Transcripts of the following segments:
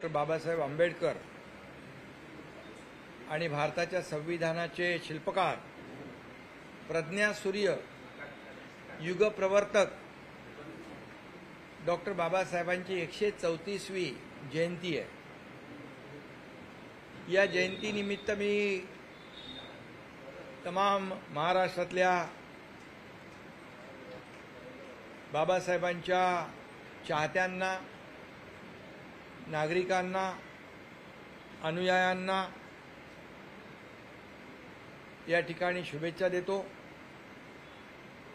बाबासाहेब आंबेडकर आणि भारताच्या संविधानाचे शिल्पकार, प्रज्ञासूर्य, युगप्रवर्तक डॉक्टर बाबासाहेबांची 134वी जयंती आहे। या जयंतीनिमित्त मी तमाम महाराष्ट्रातल्या बाबासाहेबांच्या चाहत्यांना, नागरिकांना, अनुयायांना या ठिकाणी शुभेच्छा देतो।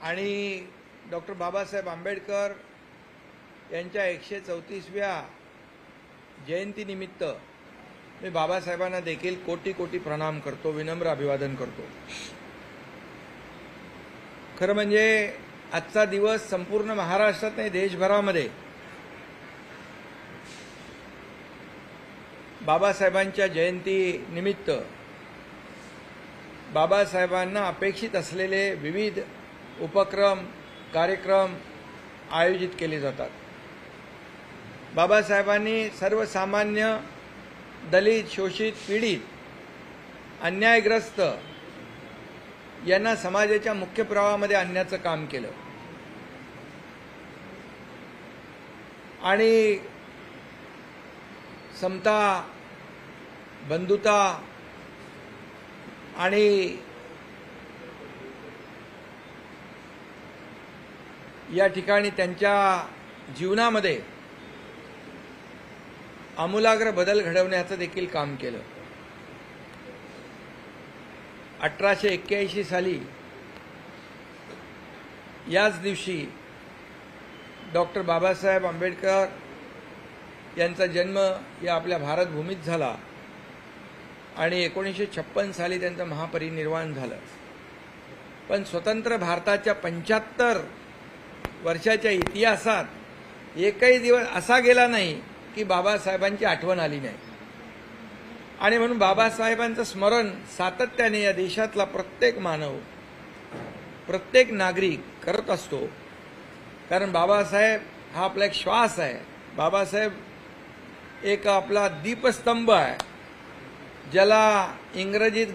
आणि डॉक्टर बाबासाहेब आंबेडकर यांच्या 134व्या जयंतीनिमित्त मी बाबासाहेबांना देखील कोटी कोटी प्रणाम करतो, विनम्र अभिवादन करतो। खरं म्हणजे आजचा दिवस संपूर्ण महाराष्ट्रात नाही, देशभरामध्ये बाबासाहेबांच्या जयंतीनिमित्त बाबासाहेबांना अपेक्षित असलेले विविध उपक्रम, कार्यक्रम आयोजित केले जातात। बाबासाहेबांनी सर्वसामान्य, दलित, शोषित, पीडित, अन्यायग्रस्त यांना समाजाच्या मुख्य प्रवाहामध्ये आणण्याचं काम केलं आणि समता, बंधुता आणि या ठिकाणी त्यांच्या जीवनामध्ये आमूलाग्र बदल घडवण्याचं देखील काम केलं। 1881 साली याच दिवशी डॉक्टर बाबासाहेब आंबेडकर यांचा जन्म या आपल्या भारतभूमीत झाला आणि 1956 साली त्यांचं महापरिनिर्वाण झालं। पण स्वतंत्र भारताच्या 75 वर्षाच्या इतिहासात एकही दिवस असा गेला नाही की बाबासाहेबांची आठवण आली नाही। आणि म्हणून बाबासाहेबांचं स्मरण सातत्याने या देशातला प्रत्येक मानव, प्रत्येक नागरिक करत असतो। कारण बाबासाहेब हा आपला एक श्वास आहे। बाबासाहेब एक आपला दीपस्तंभ आहे, ज्याला इंग्रजीत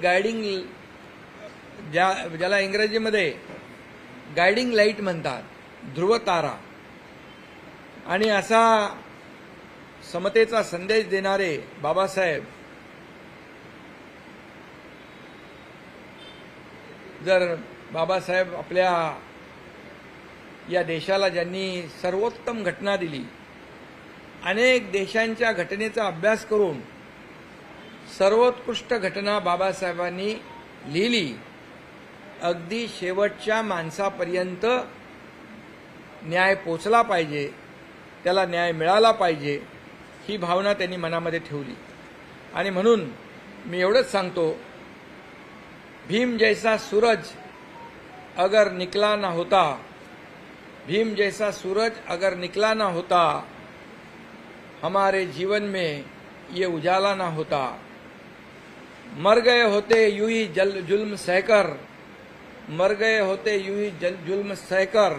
ज्याला इंग्रजीमध्ये गायडिंग लाईट म्हणतात, ध्रुव तारा। आणि असा समतेचा संदेश देणारे बाबासाहेब जर बाबासाहेब आपल्या या देशाला ज्यांनी सर्वोत्तम घटना दिली, अनेक देशांच्या घटनेचा अभ्यास करून सर्वोत्कृष्ट घटना बाबासाहेबांनी लिहिली, अगदी शेवटच्या माणसापर्यंत न्याय पोचला पाहिजे, त्याला न्याय मिळाला पाहिजे, ही भावना त्यांनी मनामध्ये ठेवली। आणि म्हणून मी एवढंच सांगतो, भीम जैसा सूरज अगर निकला ना होता, भीम जैसा सूरज अगर निकला ना होता, हमारे जीवन में ये उजाला ना होता, मर गए होते यूं ही जुल्म सहकर, मर गए होते यूं ही जुल्म सहकर,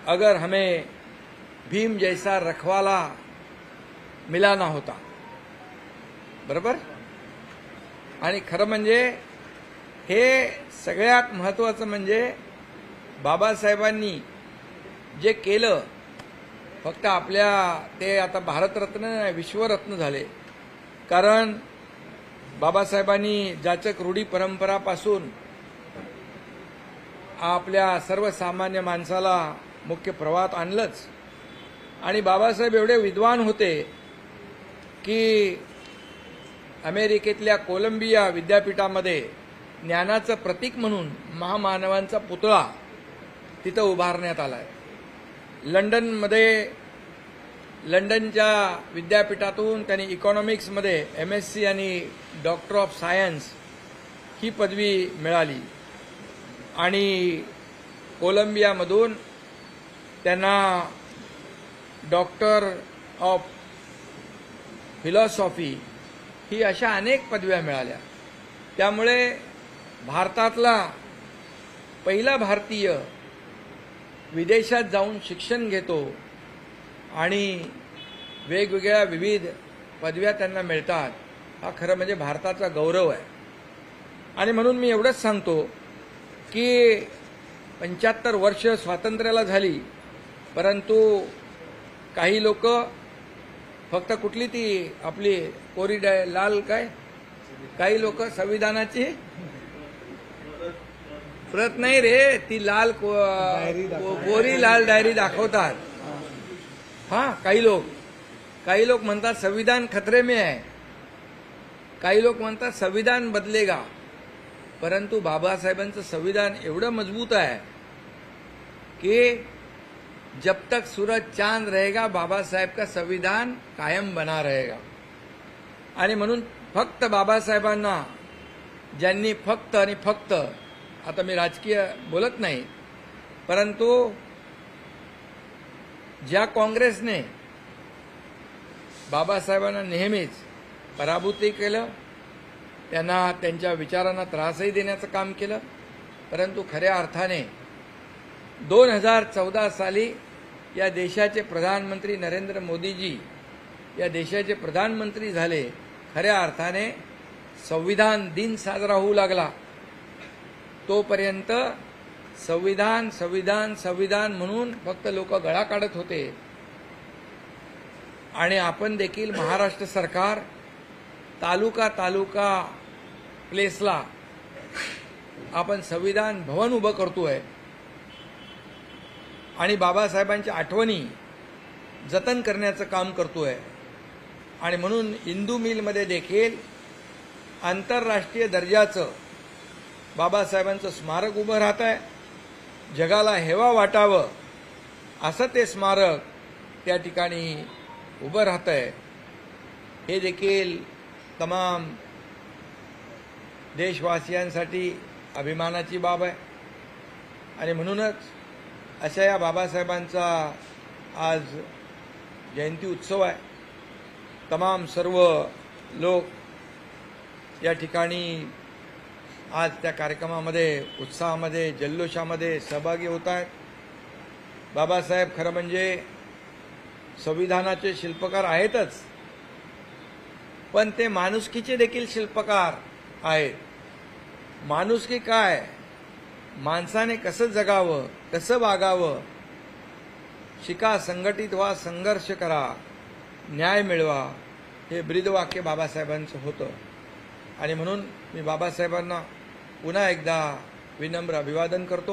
अगर हमें भीम जैसा रखवाला मिला ना होता। बरोबर। आणि खरं म्हणजे हे सगळ्यात महत्त्वाचं म्हणजे बाबासाहेबांनी जे केलं, फक्त आपल्या ते आता भारतरत्न नाही, विश्वरत्न झाले। कारण बाबासाहेबांनी जाचक रूढी परंपरापासून आपल्या सर्वसामान्य माणसाला मुख्य प्रवाहात आणलंच। आणि बाबासाहेब एवढे विद्वान होते की अमेरिकेतल्या कोलंबिया विद्यापीठामध्ये ज्ञानाचं प्रतीक म्हणून महामानवांचा पुतळा तिथं उभारण्यात आला आहे। लंडनच्या विद्यापीठातून त्यांनी इकॉनॉमिक्समध्ये MSc आणि डॉक्टर ऑफ सायन्स ही पदवी मिळाली आणि कोलंबियामधून त्यांना डॉक्टर ऑफ फिलॉसॉफी ही अशा अनेक पदव्या मिळाल्या। त्यामुळे भारतातला पहिला भारतीय विदेशात जाऊन शिक्षण घेतो आणि वेगवेगळ्या विविध पदव्या त्यांना मिळतात, हा खरं म्हणजे भारताचा गौरव आहे. आणि म्हणून मी एवढंच सांगतो की 75 वर्ष स्वातंत्र्याला झाली, परंतु काही लोक फक्त कुठली ती आपली कोरी लाल काय, काही लोक संविधानाची प्रत नाही रे, ती लाल कोरी लाल डायरी दाखवतात. हा, काही लोक म्हणतात संविधान खतरे में आहे, काही लोक म्हणतात संविधान बदलेगा. परंतु बाबासाहेबांचं संविधान एवढं मजबूत आहे कि जब तक सूरज चांद रहेगा बाबा साहेब का संविधान कायम बना रहेगा. आणि म्हणून फक्त बाबासाहेबांना ज्यांनी फक्त आणि फक्त, आता मी राजकीय बोलत नाही, परंतु ज्या काँग्रेसने बाबासाहेबांना नेहमीच पराभूतही केलं, त्यांना त्यांच्या विचारांना त्रासही देण्याचं काम केलं, परंतु खऱ्या अर्थाने 2014 साली या देशाचे प्रधानमंत्री नरेंद्र मोदीजी या देशाचे प्रधानमंत्री झाले. खऱ्या अर्थाने संविधान दिन साजरा होऊ लागला. तोपर्यंत संविधान संविधान संविधान म्हणून फक्त लोक गळा काढत होते. आणि आपण देखील महाराष्ट्र सरकार तालुका प्लेसला आपण संविधान भवन उभं करतोय आणि बाबासाहेबांच्या आठवणी जतन करण्याचं काम करतोय. आणि म्हणून इंदू मिलमध्ये देखील आंतरराष्ट्रीय दर्जाचं बाबासाहेबांचं स्मारक उभं राहत आहे. जगाला हेवा वाटावं असं ते स्मारक त्या ठिकाणी उभं राहत आहे. हे देखील तमाम देशवासियांसाठी अभिमानाची बाब आहे. आणि म्हणूनच अशा या बाबासाहेबांचा आज जयंती उत्सव आहे. तमाम सर्व लोक या ठिकाणी आज त्या कार्यक्रमामध्ये उत्साहामध्ये जल्लोषामध्ये सहभागी होत आहेत. बाबासाहेब खरं म्हणजे संविधानाचे शिल्पकार आहेतच, पण ते माणुसकीचे देखील शिल्पकार आहेत. माणुसकी काय, माणसाने कसं जगावं, कसं वागावं, शिका, संघटित व्हा, संघर्ष करा, न्याय मिळवा, हे ब्रीदवाक्य बाबासाहेबांचं होतं. आणि म्हणून मी बाबासाहेबांना पुन्हा एकदा विनम्र अभिवादन करतो.